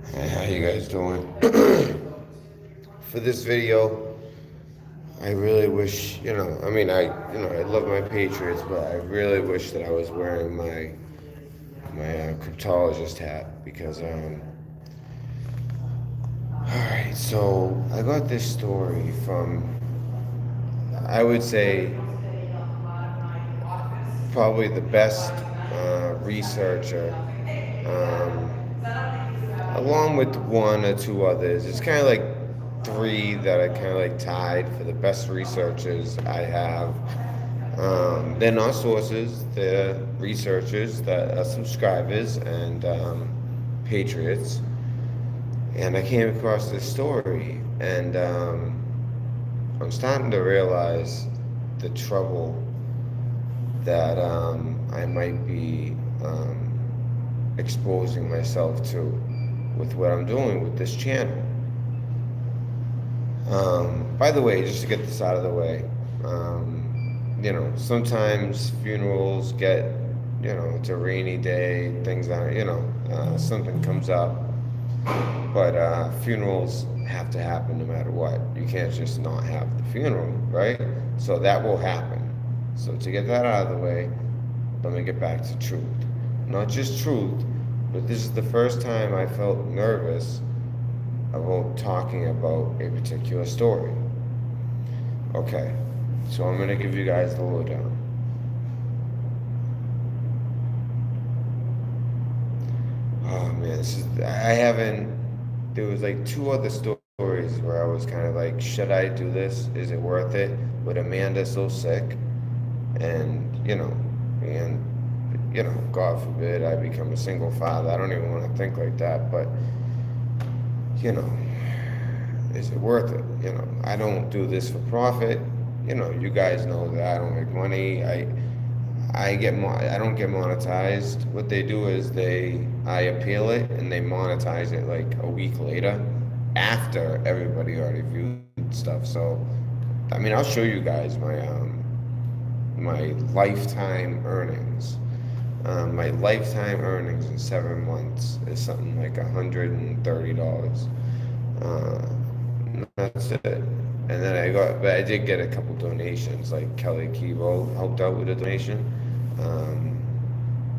Hey, how you guys doing? For this video, I really wish, I love my Patriots, but I really wish that I was wearing my cryptologist hat because, all right, so I got this story from, I would say, probably the best researcher, um, along with one or two others. It's kind of like three that I kind of like tied for the best researchers I have. They're not sources, they're researchers that are subscribers and patriots. And I came across this story, and I'm starting to realize the trouble that I might be exposing myself to with what I'm doing with this channel. By the way, just to get this out of the way, sometimes funerals get, it's a rainy day, things are, something comes up, but funerals have to happen no matter what. You can't just not have the funeral, right? So that will happen. So to get that out of the way, let me get back to truth. Not just truth, but this is the first time I felt nervous about talking about a particular story. Okay, so I'm gonna give you guys the lowdown. Oh man, I haven't, there was like two other stories where I was kind of like, should I do this? Is it worth it? With Amanda so sick? And, God forbid I become a single father. I don't even want to think like that, but, you know, is it worth it? I don't do this for profit. You guys know that I don't make money. I don't get monetized. What they do is I appeal it and they monetize it like a week later after everybody already viewed stuff. So, I mean, I'll show you guys my lifetime earnings. My lifetime earnings in 7 months is something like $130. Uh, that's it. And then but I did get a couple donations, like Kelly Kibo helped out with a donation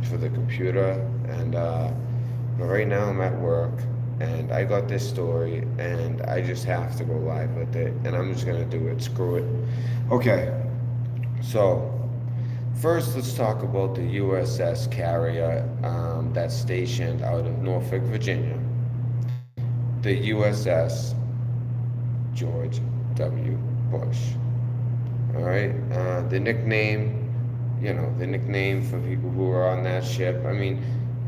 for the computer. And but right now I'm at work, and I got this story, and I just have to go live with it, and I'm just gonna do it. Screw it. Okay, so first let's talk about the USS carrier that's stationed out of Norfolk, Virginia. The USS George W. Bush. All right. The nickname for people who are on that ship. I mean,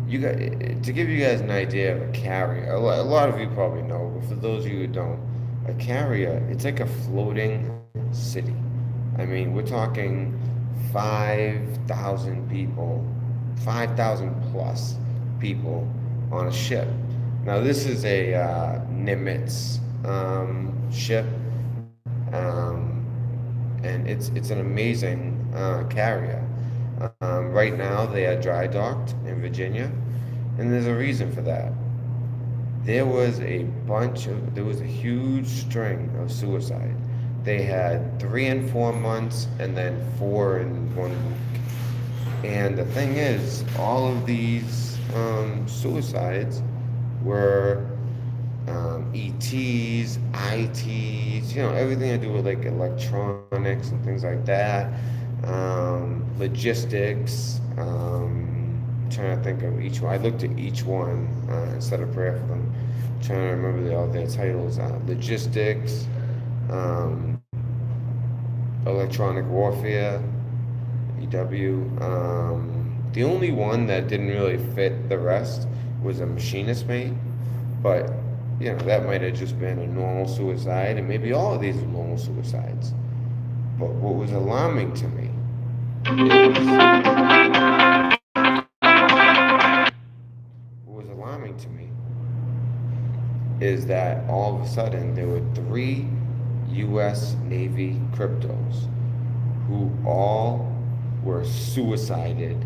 to give you guys an idea of a carrier, a lot of you probably know, but for those of you who don't, a carrier, it's like a floating city. I mean, we're talking 5,000 people, 5,000 plus people on a ship. Now, this is a Nimitz ship, and it's an amazing carrier. Right now, they are dry docked in Virginia, and there's a reason for that. There was a huge string of suicide. They had 3 in 4 months, and then 4 in 1 week. And the thing is, all of these suicides were ETs, ITs, everything to do with like electronics and things like that, logistics. Trying to think of each one. I looked at each one instead of prayer for them. Trying to remember all their titles. Logistics, electronic warfare, EW. The only one that didn't really fit the rest was a machinist mate, but that might have just been a normal suicide, and maybe all of these are normal suicides. But what was alarming to me is that all of a sudden there were 3 U.S. Navy cryptos who all were suicided,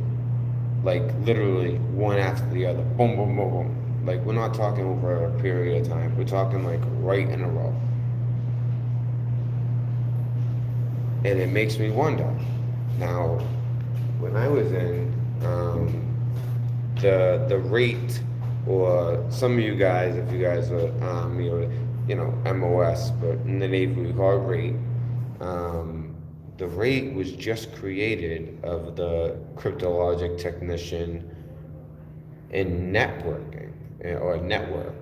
like literally one after the other. Boom, boom, boom, boom. Like, we're not talking over a period of time. We're talking like right in a row. And it makes me wonder. Now, when I was in the rate, or some of you guys, if you guys are MOS, but in the Navy we call it rate. The rate was just created of the cryptologic technician in networking, or network.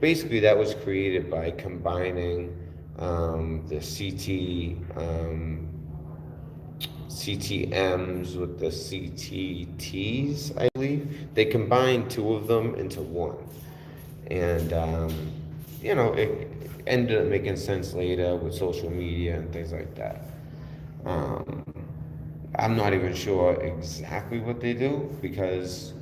Basically that was created by combining the CTMs with the CTTs, I believe. They combined two of them into one. And, it ended up making sense later with social media and things like that. I'm not even sure exactly what they do because,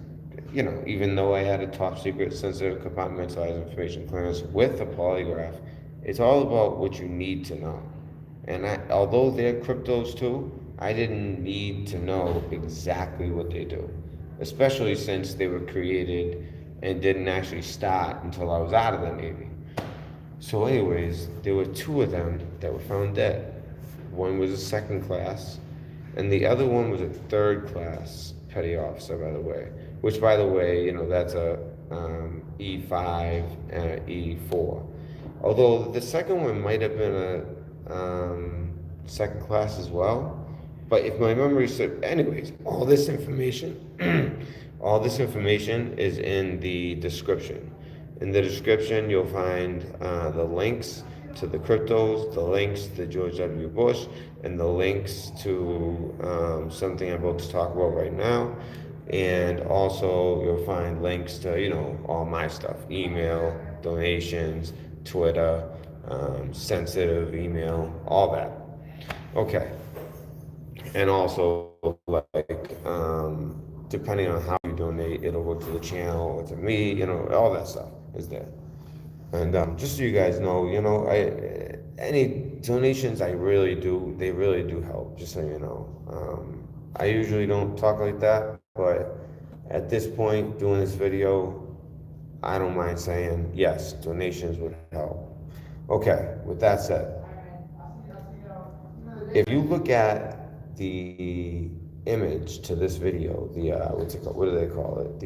even though I had a top secret sensitive compartmentalized information clearance with a polygraph, it's all about what you need to know. And although they're cryptos too, I didn't need to know exactly what they do, especially since they were created and didn't actually start until I was out of the Navy. So anyways, there were two of them that were found dead. One was a second class, and the other one was a third class petty officer, by the way. Which, by the way, that's a E5 and an E4. Although the second one might have been a second class as well. But if my memory serves, anyways, all this information, all this information is in the description. In the description, you'll find the links to the cryptos, the links to George W. Bush, and the links to something I'm about to talk about right now. And also, you'll find links to, all my stuff, email, donations, Twitter, sensitive email, all that. Okay. And also, depending on how you donate, it'll go to the channel or to me, all that stuff is there. And just so you guys know, any donations they really do help, just so you know. I usually don't talk like that, but at this point, doing this video, I don't mind saying, yes, donations would help. Okay, with that said, if you look at the image to this video, the what's it called? What do they call it?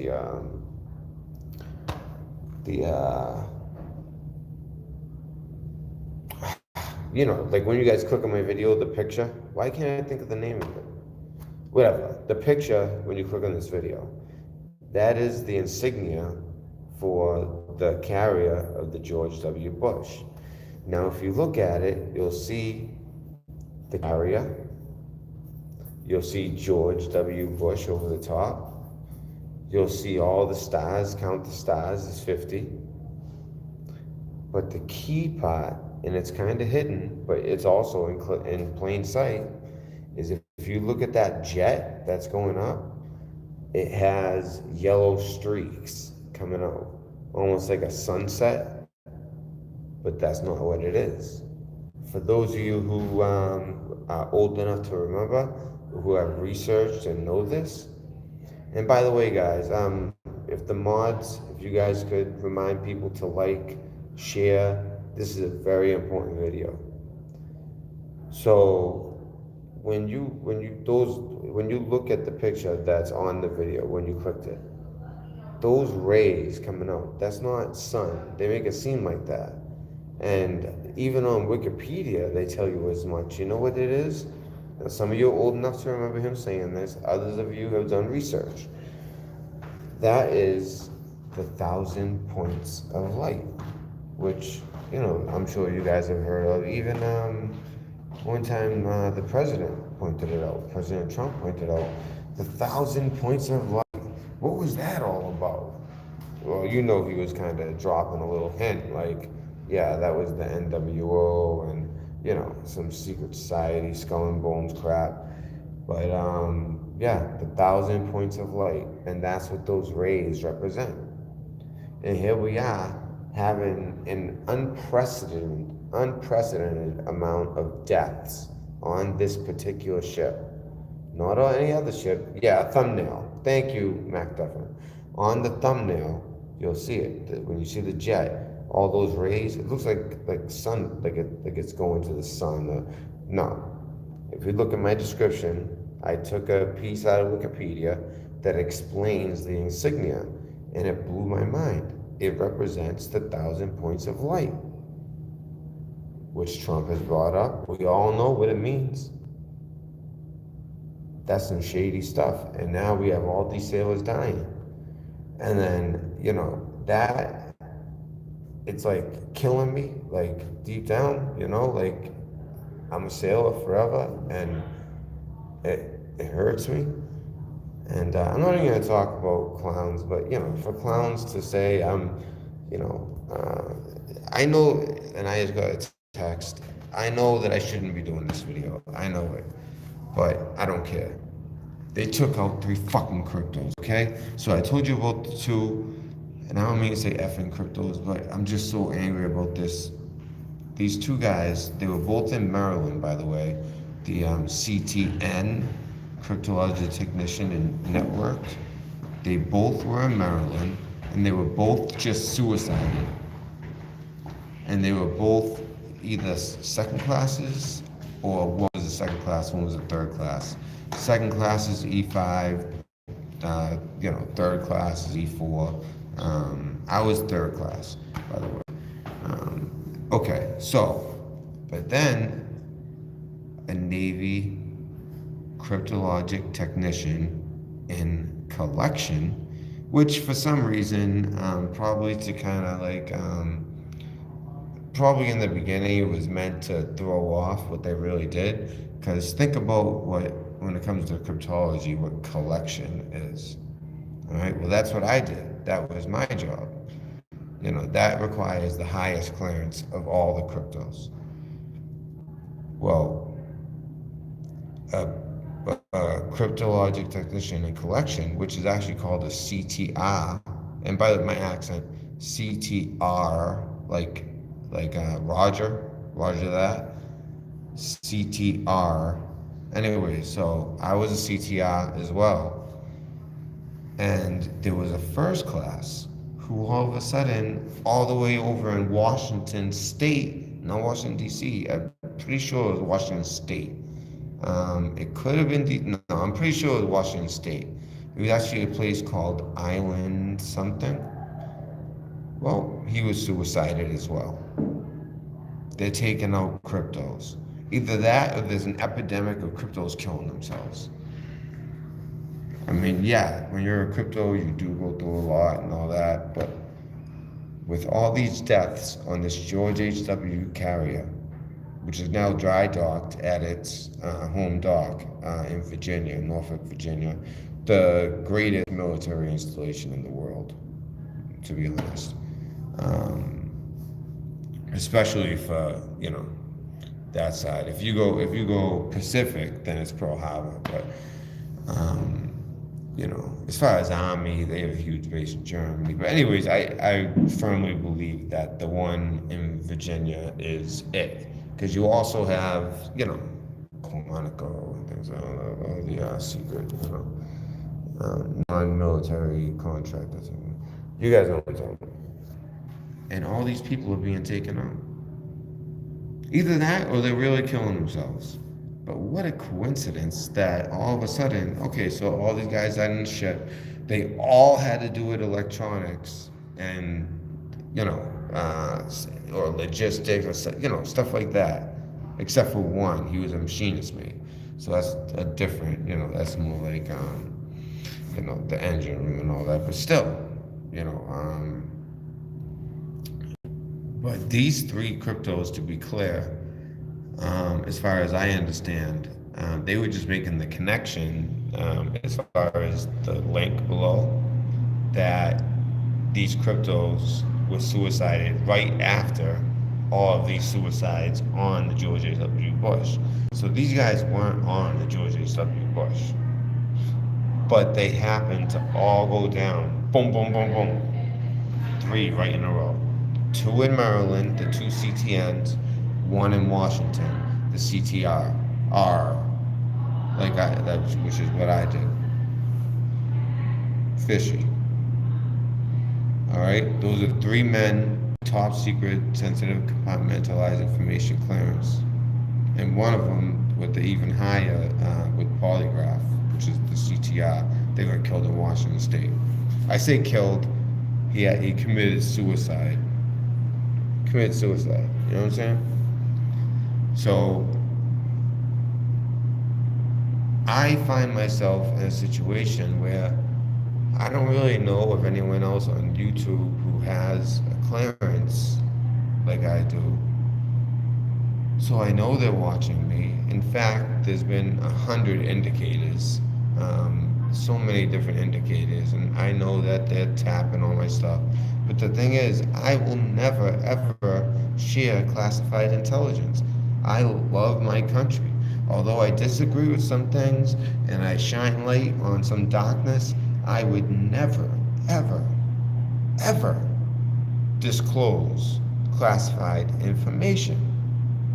Like when you guys click on my video, the picture. Why can't I think of the name of it? Whatever. The picture when you click on this video, that is the insignia for the carrier of the George W. Bush. Now, if you look at it, you'll see the carrier. You'll see George W. Bush over the top. You'll see all the stars. Count the stars is 50. But the key part, and it's kind of hidden, but it's also in plain sight, is if you look at that jet that's going up, it has yellow streaks coming out, almost like a sunset, but that's not what it is. For those of you who are old enough to remember, who have researched and know this, and by the way, guys, if you guys could remind people to like, share, this is a very important video. So when you look at the picture that's on the video, when you clicked it, those rays coming out, that's not sun. They make it seem like that. And even on Wikipedia, they tell you as much. You know what it is? Now, some of you are old enough to remember him saying this. Others of you have done research. That is the 1,000 points of light, which, I'm sure you guys have heard of. Even one time the president pointed it out. President Trump pointed out the 1,000 points of light. What was that all about? Well, he was kind of dropping a little hint, like, yeah, that was the NWO and, some secret society, skull and bones crap. But, yeah, the 1,000 points of light, and that's what those rays represent. And here we are having an unprecedented amount of deaths on this particular ship. Not on any other ship. Yeah, a thumbnail. Thank you, MacDuffin. On the thumbnail, you'll see it. When you see the jet, all those rays, it looks like sun, like it's going to the sun. No. If you look at my description, I took a piece out of Wikipedia that explains the insignia, and it blew my mind. It represents the 1,000 points of light, which Trump has brought up. We all know what it means. That's some shady stuff. And now we have all these sailors dying. And then, that, it's like killing me, like deep down, like I'm a sailor forever, and it hurts me. And I'm not even gonna talk about clowns, but for clowns to say I know, and I just got a text, I know that I shouldn't be doing this video, I know it, but I don't care. They took out 3 fucking cryptos, okay? So I told you about the 2, and I don't mean to say effing cryptos, but I'm just so angry about this. These 2 guys, they were both in Maryland, by the way, the CTN, Cryptological Technician and Network. They both were in Maryland, and they were both just suicided. And they were both either second classes, or one was a second class, one was a third class. Second class is E5, third class is E4. I was third class, by the way. Okay, so, but then a Navy cryptologic technician in collection, which for some reason, probably to kind of like, probably in the beginning it was meant to throw off what they really did. Because think about when it comes to cryptology, what collection is. All right, well, that's what I did. That was my job. That requires the highest clearance of all the cryptos. Well, a cryptologic technician in collection, which is actually called a CTR, and by my accent, CTR, like Roger that, CTR. Anyway, so I was a CTR as well, and there was a first class who all of a sudden, all the way over in Washington State, not Washington D.C., I'm pretty sure it was Washington State. It could have been, no, I'm pretty sure it was Washington State. It was actually a place called Island something. Well, he was suicided as well. They're taking out cryptos. Either that or there's an epidemic of cryptos killing themselves. I mean, yeah, when you're a crypto, you do go through a lot and all that, but with all these deaths on this George H.W. carrier, which is now dry docked at its home dock in Virginia, Norfolk, Virginia, the greatest military installation in the world, to be honest. Especially for, that side. If you go Pacific, then it's Pearl Harbor, but as far as Army, they have a huge base in Germany. But anyways, I firmly believe that the one in Virginia is it. Because you also have, chronological and things, all the secret, non-military contractors. You guys know what I'm talking about. And all these people are being taken out. Either that or they're really killing themselves. But what a coincidence that all of a sudden, okay, so all these guys died in the ship, they all had to do with electronics and, or logistics, or, stuff like that. Except for one, he was a machinist mate. So that's a different, that's more like, the engine room and all that. But still, but these 3 cryptos, to be clear, as far as I understand, they were just making the connection, as far as the link below, that these cryptos were suicided right after all of these suicides on the George H.W. Bush. So these guys weren't on the George H.W. Bush, but they happened to all go down, boom, boom, boom, boom, 3 right in a row. 2 in Maryland, the 2 CTNs, 1 in Washington, the CTR, which is what I did. Fishy. All right, those are 3 men, top secret, sensitive, compartmentalized information clearance, and one of them with the even higher with polygraph, which is the CTR. They got killed in Washington State. I say killed. He committed suicide. Committed suicide. You know what I'm saying? So I find myself in a situation where I don't really know of anyone else on YouTube who has a clearance like I do. So I know they're watching me. In fact, there's been 100 indicators, so many different indicators, and I know that they're tapping all my stuff. But the thing is, I will never, ever share classified intelligence. I love my country. Although I disagree with some things and I shine light on some darkness, I would never, ever, ever disclose classified information.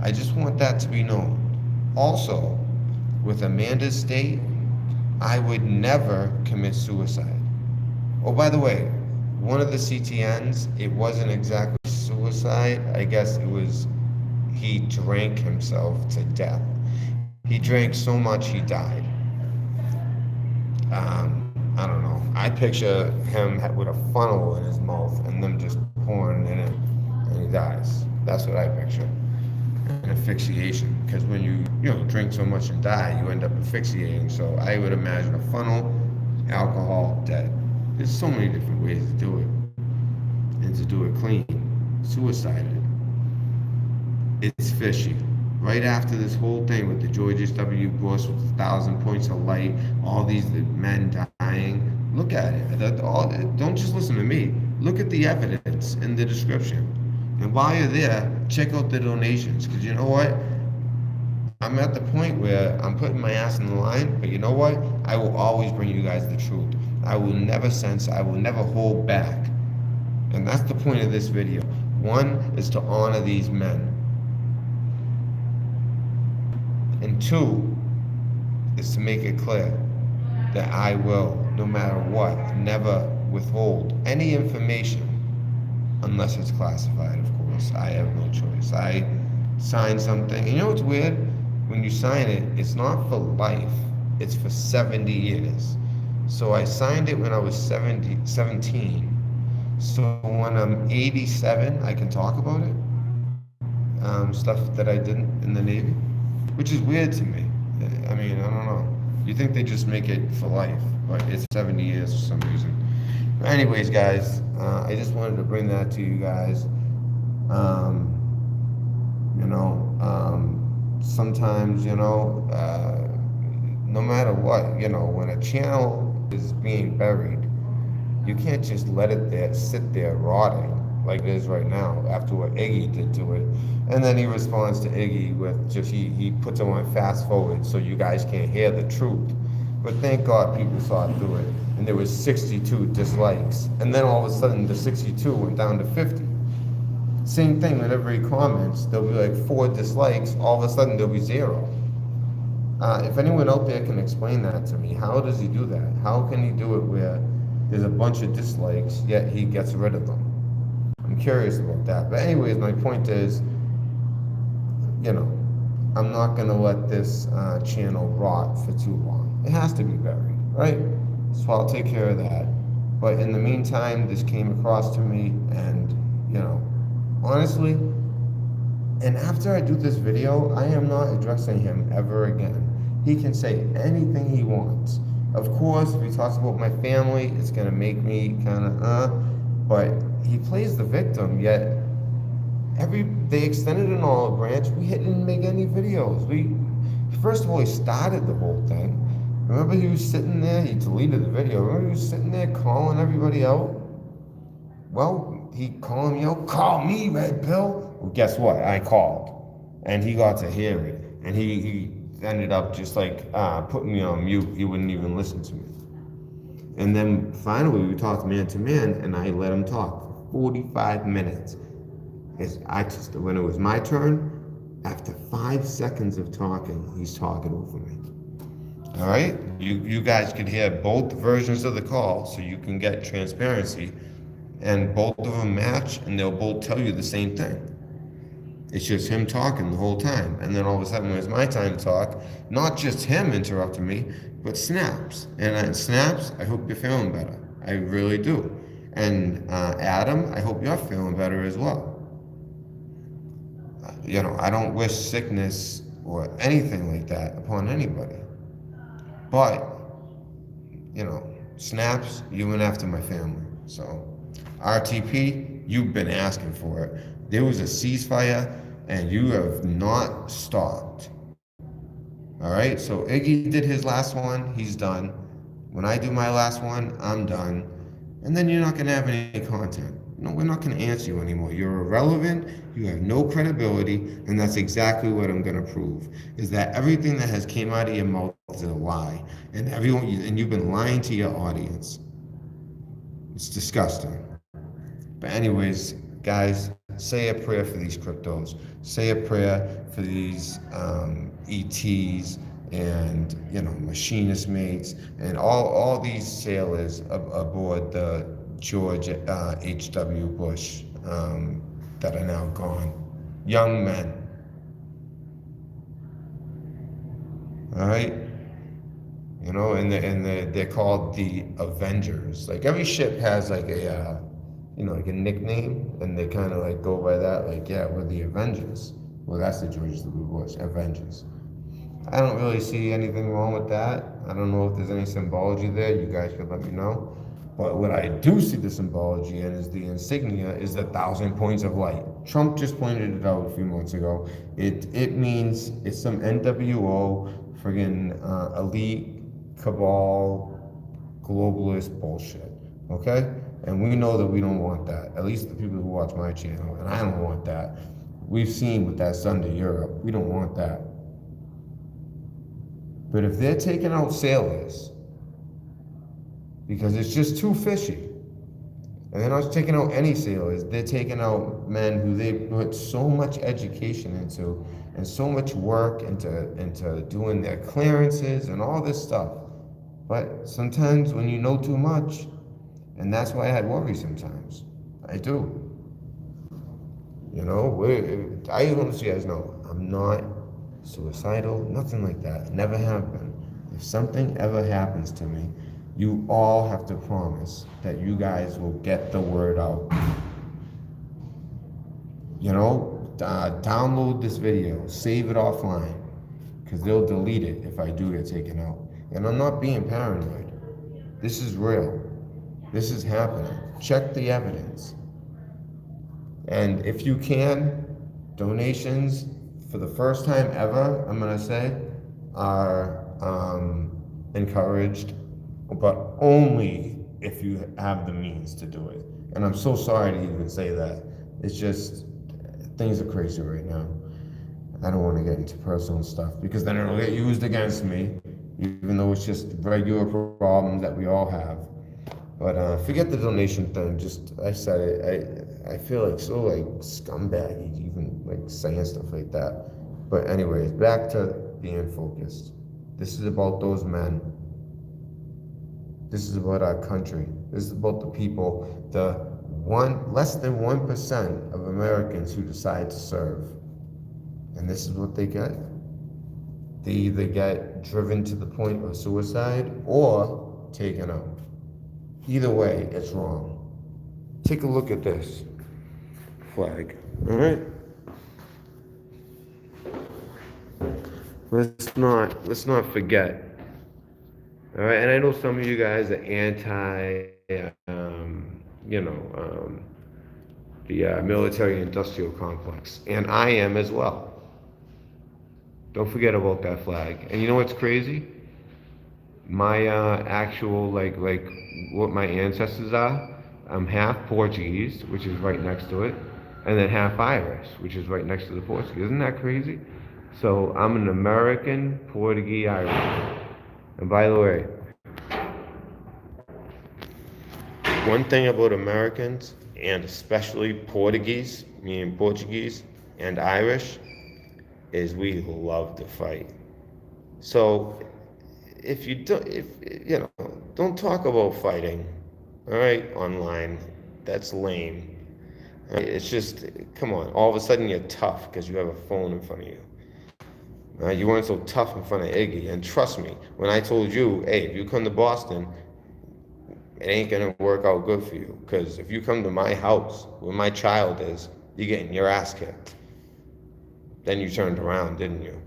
I just want that to be known. Also, with Amanda's state, I would never commit suicide. Oh, by the way, one of the CTNs, it wasn't exactly suicide. I guess it was he drank himself to death. He drank so much he died. I don't know. I picture him with a funnel in his mouth and them just pouring in it, and he dies. That's what I picture. An asphyxiation, because when you drink so much and die, you end up asphyxiating. So I would imagine a funnel, alcohol, dead. There's so many different ways to do it, and to do it clean. Suicided. It's fishy. Right after this whole thing with the George W. Bush with 1,000 points of light, all these men dying, look at it. Don't just listen to me. Look at the evidence in the description. And while you're there, check out the donations. Because you know what? I'm at the point where I'm putting my ass in the line, but you know what? I will always bring you guys the truth. I will never censor. I will never hold back. And that's the point of this video. One is to honor these men. And 2 is to make it clear that I will, no matter what, never withhold any information unless it's classified, of course. I have no choice. I signed something. And you know what's weird? When you sign it, it's not for life. It's for 70 years. So I signed it when I was 17. So when I'm 87, I can talk about it. Stuff that I did in the Navy. Which is weird to me. I mean, I don't know. You think they just make it for life, but it's 70 years for some reason. But anyways, guys, I just wanted to bring that to you guys. Sometimes, no matter what, when a channel is being buried, you can't just let it sit there rotting like it is right now after what Iggy did to it. And then he responds to Iggy with just, he puts it on fast forward so you guys can't hear the truth. But thank God people saw through it. And there was 62 dislikes. And then all of a sudden the 62 went down to 50. Same thing whenever he comments, there'll be like 4 dislikes, all of a sudden there'll be 0. If anyone out there can explain that to me, how does he do that? How can he do it where there's a bunch of dislikes, yet he gets rid of them? I'm curious about that. But anyways, my point is, I'm not going to let this channel rot for too long. It has to be buried, right? So I'll take care of that. But in the meantime, this came across to me, and, honestly, and after I do this video, I am not addressing him ever again. He can say anything he wants. Of course, if he talks about my family, it's going to make me kind of, but he plays the victim, yet they extended an olive branch. We didn't make any videos. First of all, he started the whole thing. Remember he was sitting there, he deleted the video. Remember he was sitting there calling everybody out? Well, he called me out, call me, Red Pill. Well, guess what? I called. And he got to hear it. And he ended up just like putting me on mute. He wouldn't even listen to me. And then finally we talked man to man, and I let him talk for 45 minutes. When it was my turn, after 5 seconds of talking, he's talking over me. All right? You guys could hear both versions of the call so you can get transparency, and both of them match, and they'll both tell you the same thing. It's just him talking the whole time. And then all of a sudden, when it's my time to talk, not just him interrupting me, but snaps. And snaps, I hope you're feeling better. I really do. And Adam, I hope you're feeling better as well. I don't wish sickness or anything like that upon anybody. But, snaps, you went after my family. So, RTP, you've been asking for it. There was a ceasefire, and you have not stopped. All right? So, Iggy did his last one, he's done. When I do my last one, I'm done. And then you're not going to have any content. No, we're not going to answer you anymore. You're irrelevant, you have no credibility, and that's exactly what I'm going to prove, is that everything that has came out of your mouth is a lie. And you've been lying to your audience. It's disgusting. But anyways, guys, say a prayer for these cryptos. Say a prayer for these ETs and machinist mates and all these sailors aboard the George H.W. Bush that are now gone. Young men. All right? They're called the Avengers. Like every ship has like a like a nickname, and they kind of like go by that. Like, yeah, we're the Avengers. Well, that's the George W. Bush Avengers. I don't really see anything wrong with that. I don't know if there's any symbology there. You guys could let me know. But what I do see the symbology in is the insignia is the 1,000 points of light. Trump just pointed it out a few months ago. It means it's some NWO friggin' elite cabal globalist bullshit. Okay? And we know that we don't want that. At least the people who watch my channel, and I don't want that. We've seen what that's done to Europe. We don't want that. But if they're taking out sailors because it's just too fishy, and they're not taking out any sailors, they're taking out men who they put so much education into and so much work into doing their clearances and all this stuff. But sometimes when you know too much, and that's why I had worry sometimes. I do. I want to see you guys know, I'm not suicidal, nothing like that. Never have been. If something ever happens to me, you all have to promise that you guys will get the word out. Download this video, save it offline, because they'll delete it if I do get taken out. And I'm not being paranoid. This is real. This is happening. Check the evidence. And if you can, donations for the first time ever, I'm going to say, are encouraged, but only if you have the means to do it. And I'm so sorry to even say that. It's just, things are crazy right now. I don't want to get into personal stuff because then it'll get used against me, even though it's just regular problems that we all have. But forget the donation thing. I said it. I feel like so like scumbaggy even like saying stuff like that. But anyways, back to being focused. This is about those men. This is about our country. This is about the people, less than 1% of Americans who decide to serve. And this is what they get. They either get driven to the point of suicide or taken out. Either way, it's wrong. Take a look at this flag, all right? Let's not forget, all right? And I know some of you guys are anti, the military-industrial complex, and I am as well. Don't forget about that flag. And you know what's crazy? My actual, like what my ancestors are, I'm half Portuguese, which is right next to it, and then half Irish, which is right next to the Portuguese. Isn't that crazy? So I'm an American Portuguese Irish. And by the way, one thing about Americans, and especially Portuguese, meaning Portuguese and Irish, is we love to fight. So if you don't, if you know, don't talk about fighting, all right, online. That's lame. All right? It's just, come on. All of a sudden you're tough because you have a phone in front of you. You weren't so tough in front of Iggy. And trust me, when I told you, hey, if you come to Boston, it ain't gonna work out good for you. Because if you come to my house where my child is, you're getting your ass kicked. Then you turned around, didn't you?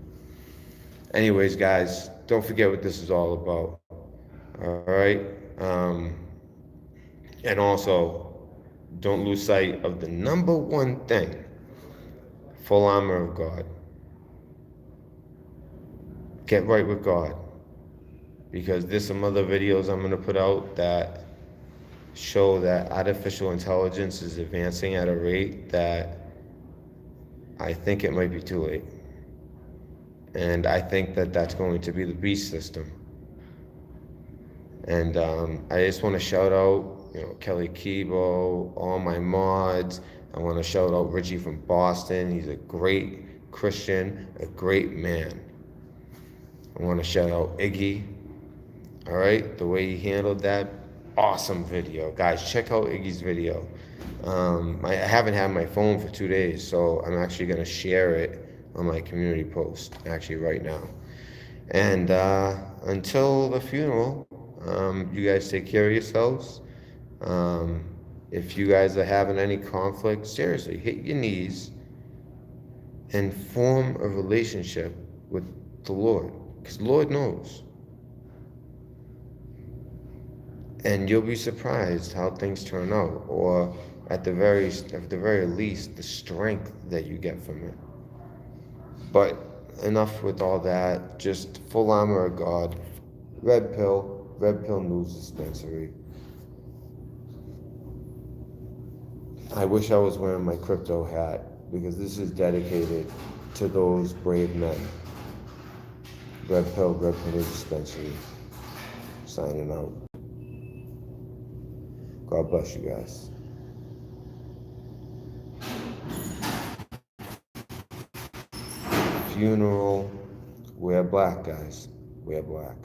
Anyways, guys, don't forget what this is all about. All right? And also, don't lose sight of the number one thing: full armor of God. Get right with God. Because there's some other videos I'm going to put out that show that artificial intelligence is advancing at a rate that I think it might be too late. And I think that that's going to be the beast system. And I just want to shout out, Kelly Kibo, all my mods. I want to shout out Richie from Boston. He's a great Christian, a great man. I want to shout out Iggy. All right, the way he handled that, awesome video. Guys, check out Iggy's video. I haven't had my phone for 2 days, so I'm actually going to share it on my community post, actually right now. And until the funeral, you guys take care of yourselves. If you guys are having any conflict, seriously, hit your knees and form a relationship with the Lord, because the Lord knows. And you'll be surprised how things turn out, or at the very least, the strength that you get from it. But enough with all that. Just full armor of God. Red pill news dispensary. I wish I was wearing my crypto hat, because this is dedicated to those brave men. Red pill news dispensary. Signing out. God bless you guys. Funeral, wear black, guys. Wear black.